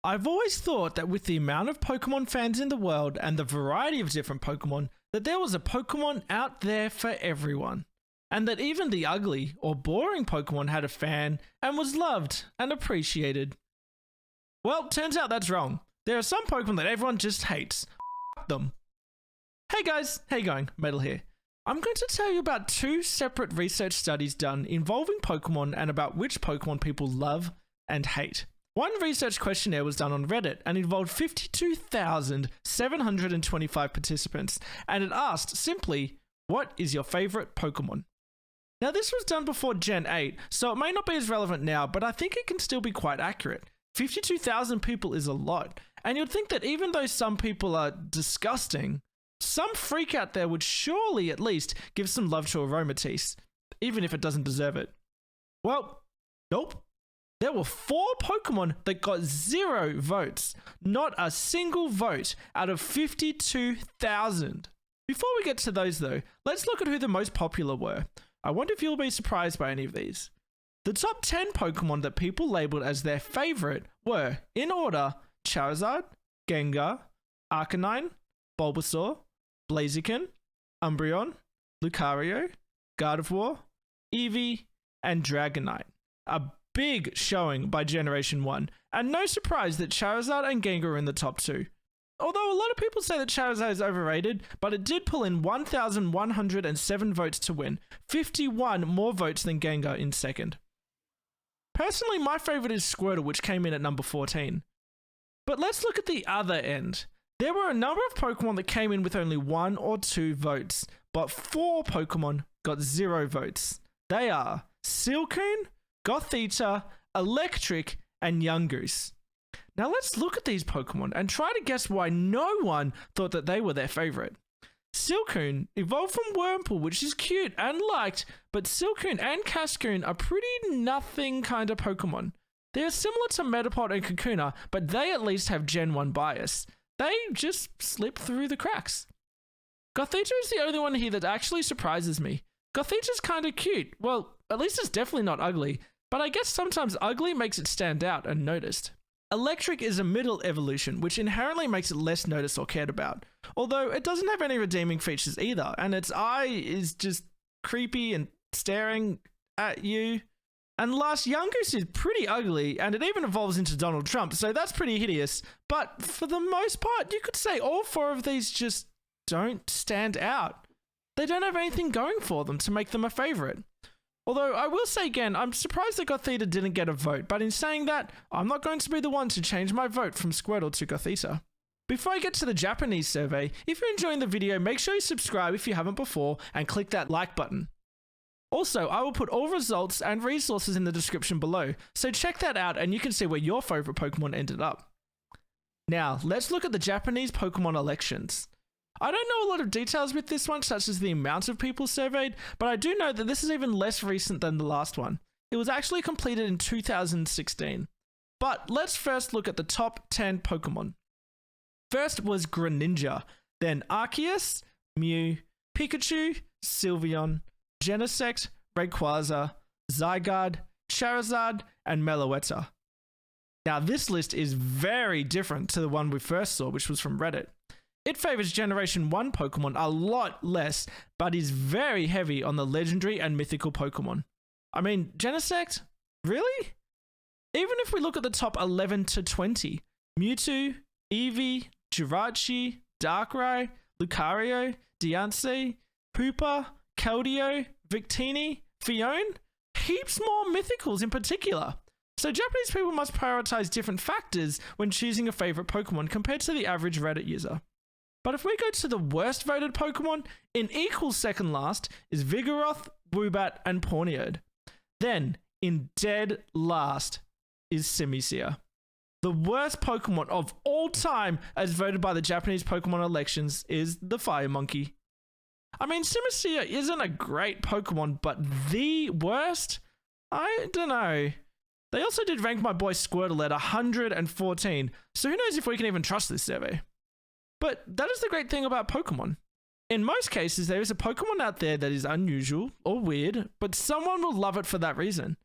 I've always thought that with the amount of Pokemon fans in the world and the variety of different Pokemon, that there was a Pokemon out there for everyone. And that even the ugly or boring Pokemon had a fan and was loved and appreciated. Well, turns out that's wrong. There are some Pokemon that everyone just hates. F them. Hey guys, how you going? Metal here. I'm going to tell you about two separate research studies done involving Pokemon and about which Pokemon people love and hate. One research questionnaire was done on Reddit and involved 52,725 participants, and it asked simply, what is your favorite Pokemon? Now this was done before Gen 8, so it may not be as relevant now, but I think it can still be quite accurate. 52,000 people is a lot, and you'd think that even though some people are disgusting, some freak out there would surely at least give some love to Aromatisse, even if it doesn't deserve it. Well, nope. There were 4 Pokemon that got 0 votes. Not a single vote out of 52,000. Before we get to those though, let's look at who the most popular were. I wonder if you'll be surprised by any of these. The top 10 Pokemon that people labelled as their favourite were, in order, Charizard, Gengar, Arcanine, Bulbasaur, Blaziken, Umbreon, Lucario, Gardevoir, Eevee, and Dragonite. A big showing by Generation 1, and no surprise that Charizard and Gengar are in the top 2. Although a lot of people say that Charizard is overrated, but it did pull in 1,107 votes to win, 51 more votes than Gengar in second. Personally, my favourite is Squirtle, which came in at number 14. But let's look at the other end. There were a number of Pokemon that came in with only 1 or 2 votes, but 4 Pokemon got 0 votes. They are Silcoon, Gothita, Electric, and Yungoos. Now let's look at these Pokemon and try to guess why no one thought that they were their favourite. Silcoon evolved from Wurmple, which is cute and liked, but Silcoon and Cascoon are pretty nothing kind of Pokemon. They are similar to Metapod and Kakuna, but they at least have Gen 1 bias. They just slip through the cracks. Gothita is the only one here that actually surprises me. Gothita's kind of cute. Well, at least it's definitely not ugly, but I guess sometimes ugly makes it stand out and noticed. Electric is a middle evolution, which inherently makes it less noticed or cared about. Although it doesn't have any redeeming features either, and its eye is just creepy and staring at you. And last, Yungoos is pretty ugly, and it even evolves into Donald Trump, so that's pretty hideous. But for the most part, you could say all 4 of these just don't stand out. They don't have anything going for them to make them a favourite. Although I will say again, I'm surprised that Gothita didn't get a vote, but in saying that, I'm not going to be the one to change my vote from Squirtle to Gothita. Before I get to the Japanese survey, if you're enjoying the video, make sure you subscribe if you haven't before and click that like button. Also, I will put all results and resources in the description below, so check that out and you can see where your favourite Pokemon ended up. Now, let's look at the Japanese Pokemon elections. I don't know a lot of details with this one, such as the amount of people surveyed, but I do know that this is even less recent than the last one. It was actually completed in 2016. But let's first look at the top 10 Pokemon. First was Greninja, then Arceus, Mew, Pikachu, Sylveon, Genesect, Rayquaza, Zygarde, Charizard, and Meloetta. Now this list is very different to the one we first saw, which was from Reddit. It favours Generation 1 Pokemon a lot less, but is very heavy on the legendary and mythical Pokemon. I mean, Genesect? Really? Even if we look at the top 11 to 20, Mewtwo, Eevee, Jirachi, Darkrai, Lucario, Diancie, Hoopa, Keldeo, Victini, Fione, heaps more mythicals in particular. So Japanese people must prioritize different factors when choosing a favorite Pokemon compared to the average Reddit user. But if we go to the worst voted Pokemon, in equal second last is Vigoroth, Woobat, and Pawniard. Then, in dead last is Simisear. The worst Pokemon of all time as voted by the Japanese Pokemon elections is the Fire Monkey. I mean, Simisear isn't a great Pokemon, but the worst? I don't know. They also did rank my boy Squirtle at 114, so who knows if we can even trust this survey. But that is the great thing about Pokemon. In most cases, there is a Pokemon out there that is unusual or weird, but someone will love it for that reason.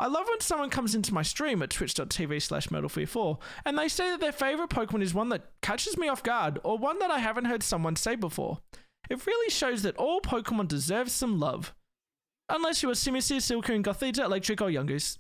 I love when someone comes into my stream at twitch.tv/MetalFear4 and they say that their favourite Pokemon is one that catches me off guard or one that I haven't heard someone say before. It really shows that all Pokemon deserve some love. Unless you are Simisear, Silcoon, Gothita, Electric or Yungoos.